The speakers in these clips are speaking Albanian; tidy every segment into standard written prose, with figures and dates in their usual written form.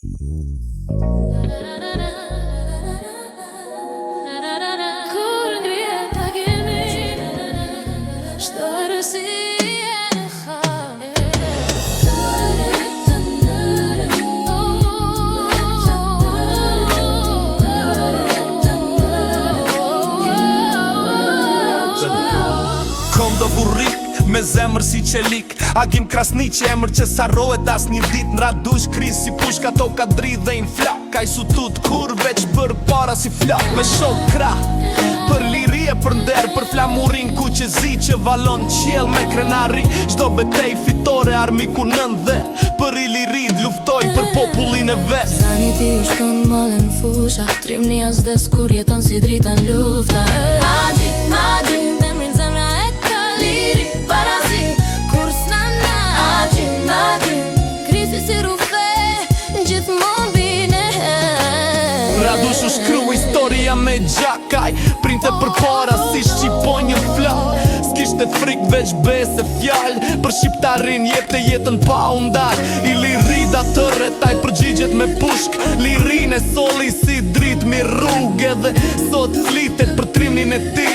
Kur ngrihet agimi, shtarësi e ha. Kom do burrik, me zemër si qelik Agim krasni që emër që sarrohet as një dit Në radush kris si pushka to ka dridh dhe inflak Ka i sutut kur veç për para si flak Me shok krah Për liri e për nder, për flamurin ku që zi që valon qjell me krenari Qdo betej fitore armiku nën dhe Për i lirid luftoj për popullin e vet Zani ti u shkon male në fusha Trim një as des kur jeton si drita në lufta Adi, emrin zemra e ka liri Parazi, kur s'nana Adi, krisi si rufe Gjithmon bine Radush u shkru historia me gjakaj Printe për para si shqipoj një flak S'kishte frik veç bese fjall Për shqiptarin jep të jetën pa undar I lirida të retaj përgjigjet me pushk Lirin e soli si drit mi rrug Edhe sot flitet për trimnin e ti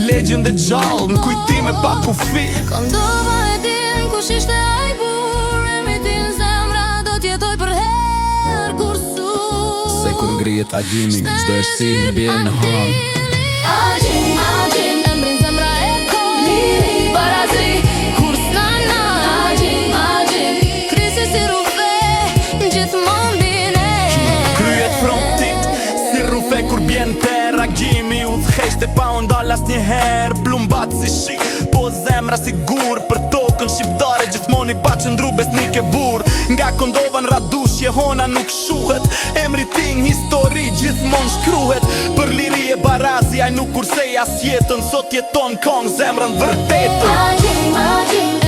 Legend e gjallë në kujtime pa kufi Kondova e din kush ishte ai bur Emri ti në zemra do t'jetoj për her kur su Se kur ngrihet agimi, çdo ersi më bjen në hall Adi, emrin zemra e ka liri Parazi, kur s'nana Adi, krisi si rufe Gjithmon bine Kryet frontit, si rufe kur bjen ter Agimi u dhejshte pa undal as një her Plumbat si shik, po zemra si gur Për tokën shqiptare gjithmon i pa qëndru besnik e bur Nga Kondova në Radush jehona nuk shuhet Emri ti një histori gjithmon shkruhet Për liri e barazi aj nuk kursej as jetën Sot jeton kong zemrën vërtetën Adi,